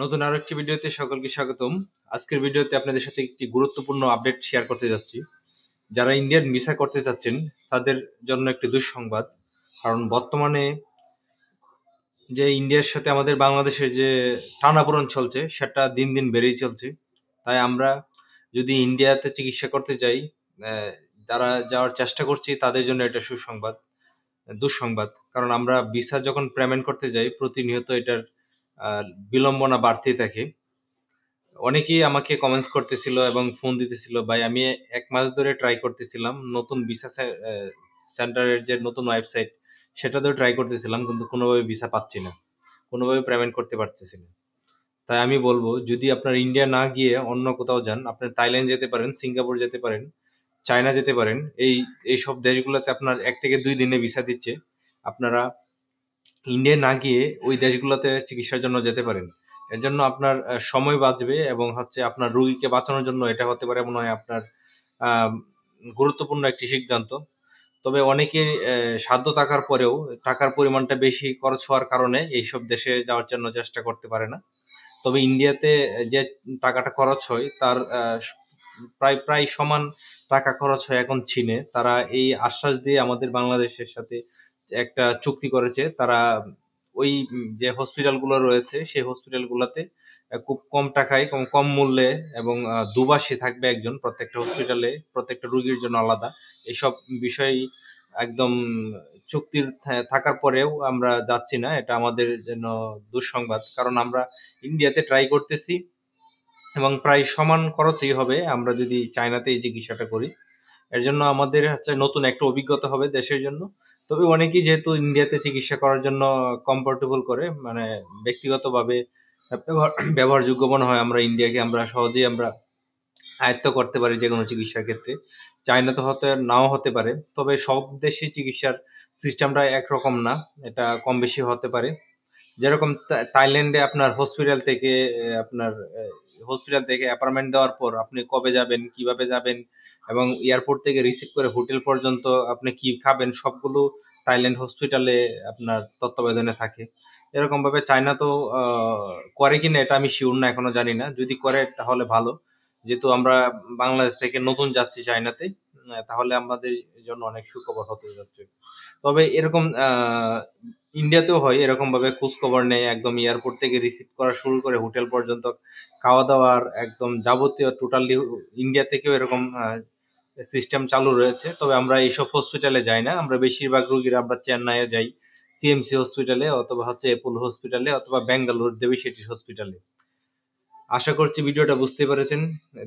নতুন আরো একটি ভিডিওতে সকলকে স্বাগতম। আজকের ভিডিওতে আপনাদের সাথে একটি গুরুত্বপূর্ণ আপডেট শেয়ার করতে যাচ্ছি। যারা ইন্ডিয়ান ভিসা করতে চাচ্ছেন তাদের জন্য একটি দুঃসংবাদ। কারণ বর্তমানে যে ইন্ডিয়ার সাথে আমাদের বাংলাদেশের যে টানাপোড়েন চলছে সেটা দিন দিন বেড়েই চলছে। তাই আমরা যদি ইন্ডিয়াতে চিকিৎসা করতে যাই, যারা যাওয়ার চেষ্টা করছি তাদের জন্য এটা দুঃসংবাদ। কারণ আমরা ভিসা যখন পেমেন্ট করতে যাই প্রতিনিয়ত এটার বিলম্বনা বাড়তেই থাকে। অনেকেই আমাকে কমেন্টস করতেছিল এবং ফোন দিতেছিল, ভাই আমি 1 মাস ধরে ট্রাই করতেছিলাম নতুন ভিসা সেন্টারের যে নতুন ওয়েবসাইট সেটাতেও ট্রাই করতেছিলাম, কিন্তু কোনোভাবে ভিসা পাচ্ছি না, কোনোভাবে পেমেন্ট করতে পারতেছি না। তাই আমি বলবো, যদি আপনার ইন্ডিয়া না গিয়ে অন্য কোথাও যান, আপনি থাইল্যান্ড যেতে পারেন, সিঙ্গাপুর যেতে পারেন, চায়না যেতে পারেন। এইসব দেশগুলোতে আপনার 1 থেকে 2 দিনে ভিসা দিচ্ছে। আপনারা ইন্ডিয়া না গিয়ে ওই দেশগুলোতে চিকিৎসার জন্য যেতে পারেন। এর জন্য আপনার সময় বাঁচবে এবং আপনার রোগীকে বাঁচানোর জন্য এটা হতে পারে মনে হয় আপনার আহ, গুরুত্বপূর্ণ একটি সিদ্ধান্ত। তবে অনেকের সাধ্য থাকার পরেও টাকার পরিমাণটা বেশি খরচ হওয়ার কারণে এইসব দেশে যাওয়ার জন্য চেষ্টা করতে পারে না। তবে ইন্ডিয়াতে যে টাকাটা খরচ হয় তার প্রায় প্রায় সমান টাকা খরচ হয় এখন চীনে। তারা এই আশ্বাস দিয়ে আমাদের বাংলাদেশের সাথে একটা চুক্তি করেছে। তারা ওই যে হসপিটালগুলো রয়েছে সেই হসপিটালগুলোতে খুব কম টাকায় কম কম মূল্যে এবং দুবাসী থাকবে একজন প্রত্যেকটা হসপিটালে, প্রত্যেকটা রোগীর জন্য আলাদা। এইসব বিষয় একদম চুক্তির থাকার পরেও আমরা যাচ্ছি না, এটা আমাদের জন্য দুঃসংবাদ। কারণ আমরা ইন্ডিয়াতে ট্রাই করতেছি এবং প্রায় সমান খরচই হবে আমরা যদি চায়নাতে এই চিকিৎসাটা করি। এর জন্য আমাদের নতুন একটা অভিজ্ঞতা হবে দেশের জন্য। তবে অনেকেই যেহেতু ইন্ডিয়াতে চিকিৎসা করার জন্য কমফোর্টেবল করে, মানে ব্যক্তিগতভাবে ব্যবহারযোগ্য মনে হয় আমরা ইন্ডিয়াকে, আমরা সহজেই আমরা আয়ত্ত করতে পারি যে কোনো চিকিৎসার ক্ষেত্রে। চায়না তো নাও হতে পারে, তবে সব দেশে চিকিৎসার সিস্টেমটা একরকম না, এটা কম বেশি হতে পারে। যেরকম থাইল্যান্ডে আপনার হসপিটাল থেকে অ্যাপয়েন্টমেন্ট দেওয়ার পর আপনি কবে যাবেন, কিভাবে যাবেন এবং এয়ারপোর্ট থেকে রিসিভ করে হোটেল পর্যন্ত আপনি কি খাবেন সবগুলো থাইল্যান্ড হসপিটালে আপনার তত্ত্বাবধানে থাকে। এরকম ভাবে চায়না তো করে কিনা এটা আমি শিওর না, এখনো জানি না। যদি করে তাহলে ভালো, যেহেতু আমরা বাংলাদেশ থেকে নতুন যাচ্ছি চায়নাতে, তাহলে আমাদের জন্য অনেক সুখবর হতে যাচ্ছে। তবে এরকম ইন্ডিয়াতেও হয়, এরকম ভাবে খোঁজ খবর নেয় একদম এয়ারপোর্ট থেকে রিসিভ করা শুরু করে হোটেল পর্যন্ত খাওয়া দাওয়ার একদম যাবতীয় টোটালি ইন্ডিয়া থেকেও এরকম সিস্টেম চালু রয়েছে। তবে আমরা এইসব হসপিটালে যাই না, আমরা বেশিরভাগ রোগীরা আমরা চেন্নাইয়ে যাই, সিএমসি হসপিটালে অথবা অ্যাপোলো হসপিটালে অথবা বেঙ্গালুরু দেবী শেঠি হসপিটালে। আশা করছি ভিডিওটা বুঝতে পেরেছেন।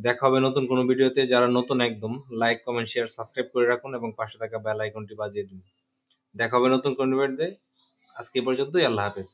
দেখা হবে নতুন কোনো ভিডিওতে। যারা নতুন একদম লাইক কমেন্ট শেয়ার সাবস্ক্রাইব করে রাখুন এবং পাশে থাকা বেল আইকনটি বাজিয়ে দিন। দেখা হবে নতুন কোনো ভিডিওতে। আজকে এই পর্যন্তই। আল্লাহ হাফেজ।